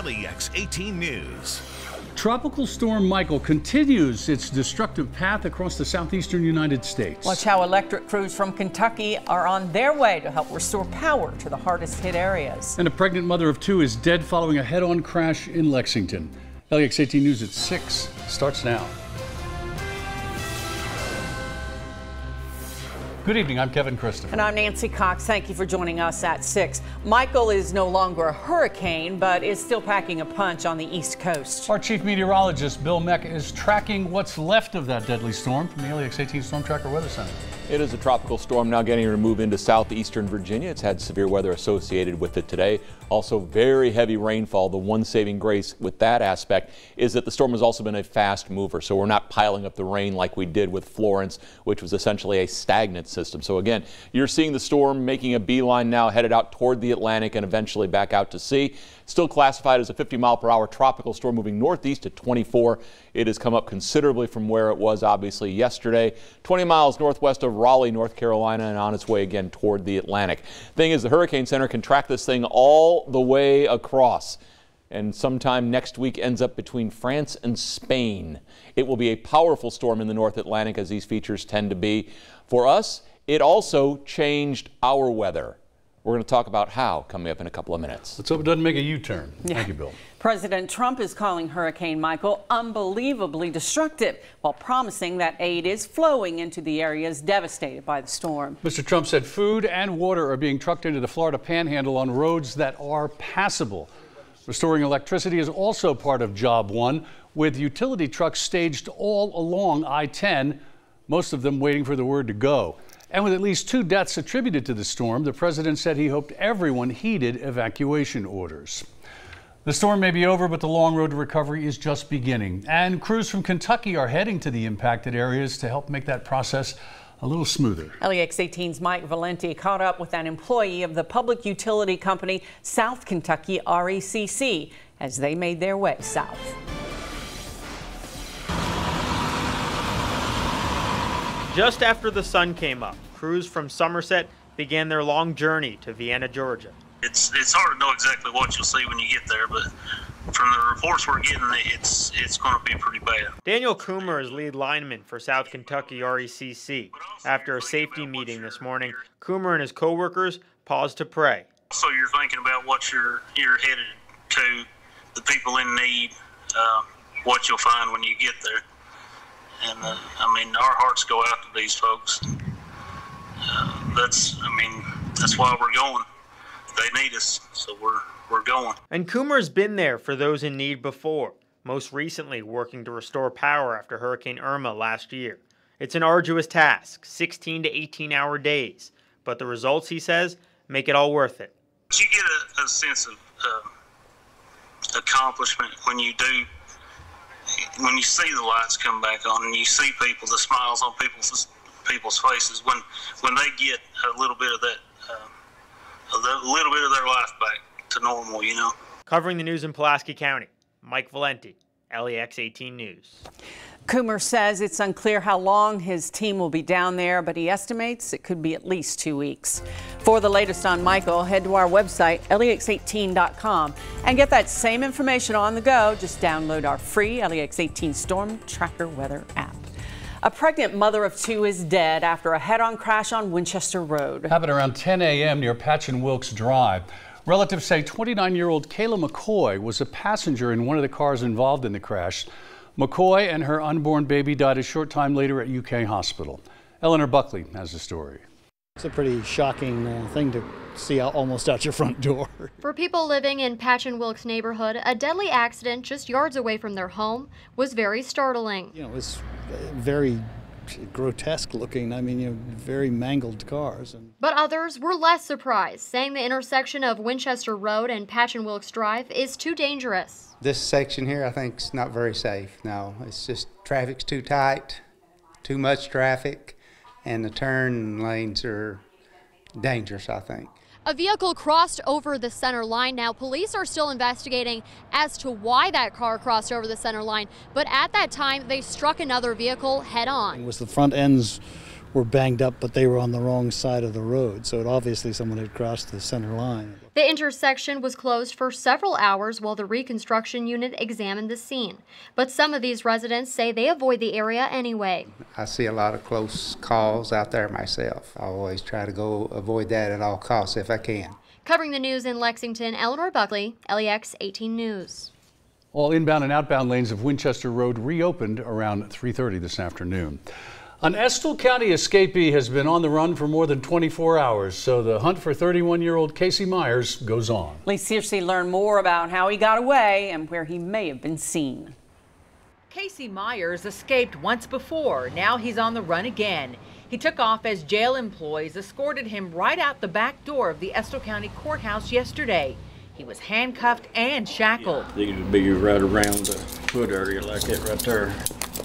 LEX 18 News. Tropical storm Michael continues its destructive path across the southeastern United States. Watch how electric crews from Kentucky are on their way to help restore power to the hardest hit areas. And a pregnant mother of two is dead following a head-on crash in Lexington. LEX 18 News at 6 starts now. Good evening, I'm Kevin Christopher. And I'm Nancy Cox. Thank you for joining us at 6. Michael is no longer a hurricane, but is still packing a punch on the East Coast. Our chief meteorologist, Bill Meck, is tracking what's left of that deadly storm from the LEX 18 Storm Tracker Weather Center. It is a tropical storm now getting ready to move into southeastern Virginia. It's had severe weather associated with it today. Also very heavy rainfall. The one saving grace with that aspect is that the storm has also been a fast mover. So we're not piling up the rain like we did with Florence, which was essentially a stagnant system. So again, you're seeing the storm making a beeline now, headed out toward the Atlantic and eventually back out to sea. Still classified as a 50-mile-per-hour tropical storm moving northeast at 24. It has come up considerably from where it was obviously yesterday. 20 miles northwest of Raleigh, North Carolina, and on its way again toward the Atlantic. Thing is, the Hurricane Center can track this thing all the way across, and sometime next week ends up between France and Spain. It will be a powerful storm in the North Atlantic, as these features tend to be. For us, it also changed our weather. We're going to talk about how coming up in a couple of minutes. Let's hope it doesn't make a U-turn. Yeah. Thank you, Bill. President Trump is calling Hurricane Michael unbelievably destructive, while promising that aid is flowing into the areas devastated by the storm. Mr. Trump said food and water are being trucked into the Florida Panhandle on roads that are passable. Restoring electricity is also part of Job 1, with utility trucks staged all along I-10, most of them waiting for the word to go. And with at least 2 deaths attributed to the storm, the president said he hoped everyone heeded evacuation orders. The storm may be over, but the long road to recovery is just beginning. And crews from Kentucky are heading to the impacted areas to help make that process a little smoother. LEX 18's Mike Valenti caught up with an employee of the public utility company South Kentucky RECC as they made their way south. Just after the sun came up, crews from Somerset began their long journey to Vienna, Georgia. It's hard to know exactly what you'll see when you get there, but from the reports we're getting, it's going to be pretty bad. Daniel Coomer is lead lineman for South Kentucky RECC. After a safety meeting this morning, Coomer and his co-workers paused to pray. So you're thinking about what you're headed to, the people in need, what you'll find when you get there. And I mean, our hearts go out to these folks. That's why we're going. They need us, so we're going. And Coomer's been there for those in need before, most recently working to restore power after Hurricane Irma last year. It's an arduous task, 16 to 18-hour days, but the results, he says, make it all worth it. You get a sense of accomplishment when you see the lights come back on and you see people, the smiles on people's faces when they get a little bit of that, a little bit of their life back to normal, you know. Covering the news in Pulaski County, Mike Valenti, LEX 18 News. Coomer says it's unclear how long his team will be down there, but he estimates it could be at least 2 weeks. For the latest on Michael, head to our website, lex18.com, and get that same information on the go. Just download our free LEX 18 Storm Tracker Weather app. A pregnant mother of two is dead after a head-on crash on Winchester Road. Happened around 10 a.m. near Patch and Wilkes Drive. Relatives say 29-year-old Kayla McCoy was a passenger in one of the cars involved in the crash. McCoy and her unborn baby died a short time later at UK Hospital. Eleanor Buckley has the story. It's a pretty shocking thing to see almost out your front door. For people living in Patch and Wilkes neighborhood, a deadly accident just yards away from their home was very startling. You know, it's very grotesque looking. I mean, very mangled cars. But others were less surprised, saying the intersection of Winchester Road and Patch and Wilkes Drive is too dangerous. This section here, I think, is not very safe. No, it's just traffic's too tight, too much traffic, and the turn lanes are dangerous, I think. A vehicle crossed over the center line. Now, police are still investigating as to why that car crossed over the center line, but at that time, they struck another vehicle head on. It was the front ends were banged up, but they were on the wrong side of the road. So obviously someone had crossed the center line. The intersection was closed for several hours while the reconstruction unit examined the scene. But some of these residents say they avoid the area anyway. I see a lot of close calls out there myself. I always try to go avoid that at all costs if I can. Covering the news in Lexington, Eleanor Buckley, LEX 18 News. All inbound and outbound lanes of Winchester Road reopened around 3:30 this afternoon. An Estill County escapee has been on the run for more than 24 hours, so the hunt for 31-year-old Casey Myers goes on. Lee Searcy learned more about how he got away and where he may have been seen. Casey Myers escaped once before. Now he's on the run again. He took off as jail employees escorted him right out the back door of the Estill County Courthouse yesterday. He was handcuffed and shackled. These would be right around the foot area like that right there.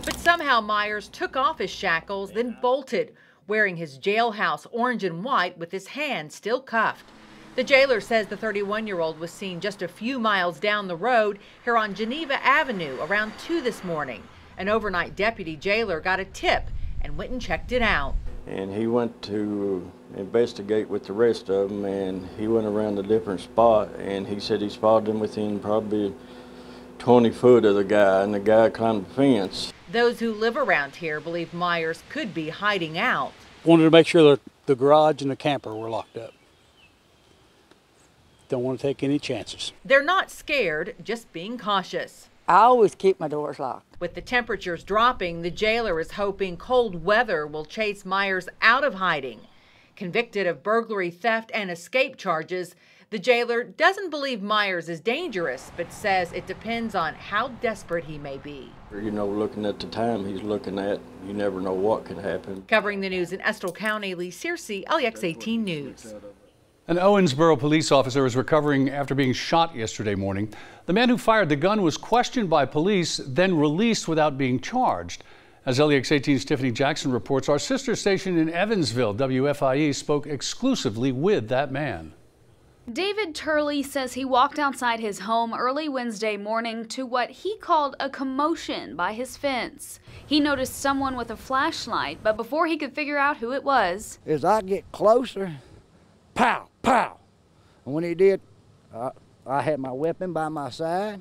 But somehow Myers took off his shackles, then bolted, wearing his jailhouse orange and white with his hands still cuffed. The jailer says the 31-year-old was seen just a few miles down the road here on Geneva Avenue around 2 this morning. An overnight deputy jailer got a tip and went and checked it out. And he went to investigate with the rest of them, and he went around a different spot, and he said he spotted him within probably 20 foot of the guy, and the guy climbed the fence. Those who live around here believe Myers could be hiding out. Wanted to make sure that the garage and the camper were locked up. Don't want to take any chances. They're not scared, just being cautious. I always keep my doors locked. With the temperatures dropping, the jailer is hoping cold weather will chase Myers out of hiding. Convicted of burglary, theft, and escape charges, the jailer doesn't believe Myers is dangerous, but says it depends on how desperate he may be. You know, looking at the time he's looking at, you never know what could happen. Covering the news in Estill County, Lee Searcy, LEX 18 News. An Owensboro police officer is recovering after being shot yesterday morning. The man who fired the gun was questioned by police, then released without being charged. As LEX 18's Tiffany Jackson reports, our sister station in Evansville, WFIE, spoke exclusively with that man. David Turley says he walked outside his home early Wednesday morning to what he called a commotion by his fence. He noticed someone with a flashlight, but before he could figure out who it was, as I get closer, pow, pow. And when he did, I had my weapon by my side,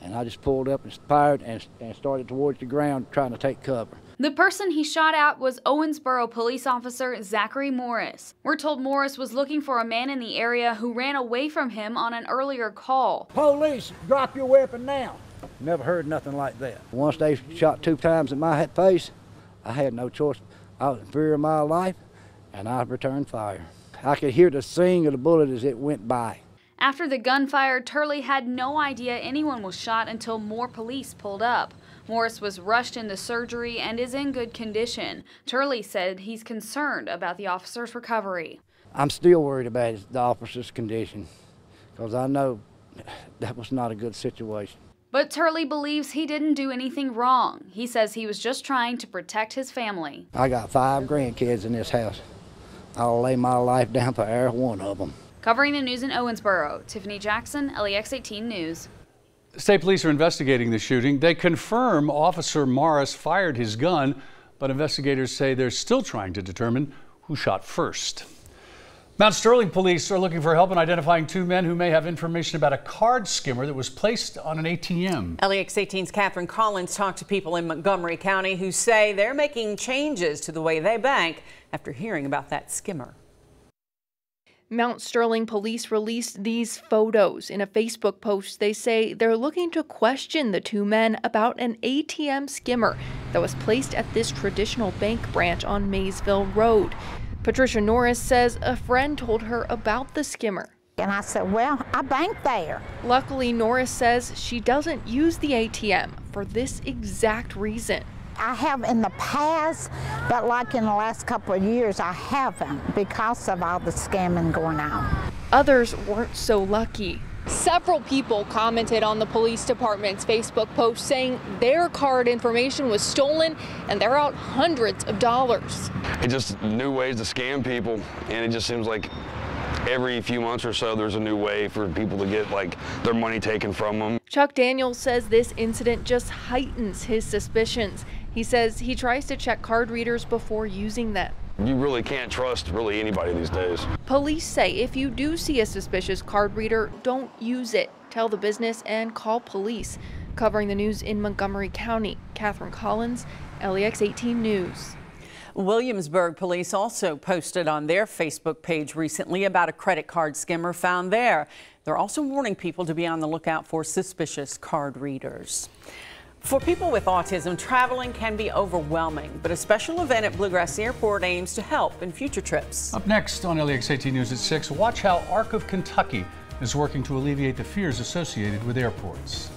and I just pulled up and fired and started towards the ground trying to take cover. The person he shot at was Owensboro police officer Zachary Morris. We're told Morris was looking for a man in the area who ran away from him on an earlier call. Police, drop your weapon now. Never heard nothing like that. Once they shot 2 times in my face, I had no choice. I was in fear of my life, and I returned fire. I could hear the sing of the bullet as it went by. After the gunfire, Turley had no idea anyone was shot until more police pulled up. Morris was rushed into surgery and is in good condition. Turley said he's concerned about the officer's recovery. I'm still worried about the officer's condition because I know that was not a good situation. But Turley believes he didn't do anything wrong. He says he was just trying to protect his family. I got 5 grandkids in this house. I'll lay my life down for every one of them. Covering the news in Owensboro, Tiffany Jackson, LEX 18 News. State police are investigating the shooting. They confirm Officer Morris fired his gun, but investigators say they're still trying to determine who shot first. Mount Sterling police are looking for help in identifying 2 men who may have information about a card skimmer that was placed on an ATM. LEX 18's Catherine Collins talked to people in Montgomery County who say they're making changes to the way they bank after hearing about that skimmer. Mount Sterling police released these photos. In a Facebook post, they say they're looking to question the 2 men about an ATM skimmer that was placed at this traditional bank branch on Maysville Road. Patricia Norris says a friend told her about the skimmer. And I said, well, I bank there. Luckily, Norris says she doesn't use the ATM for this exact reason. I have in the past, but like in the last couple of years, I haven't because of all the scamming going on. Others weren't so lucky. Several people commented on the police department's Facebook post saying their card information was stolen and they're out hundreds of dollars. It's just new ways to scam people, and it just seems like every few months or so there's a new way for people to get their money taken from them. Chuck Daniels says this incident just heightens his suspicions. He says he tries to check card readers before using them. You really can't trust really anybody these days. Police say if you do see a suspicious card reader, don't use it. Tell the business and call police. Covering the news in Montgomery County, Catherine Collins, LEX 18 News. Williamsburg police also posted on their Facebook page recently about a credit card skimmer found there. They're also warning people to be on the lookout for suspicious card readers. For people with autism, traveling can be overwhelming, but a special event at Bluegrass Airport aims to help in future trips. Up next on LEX 18 News at 6, watch how ARC of Kentucky is working to alleviate the fears associated with airports.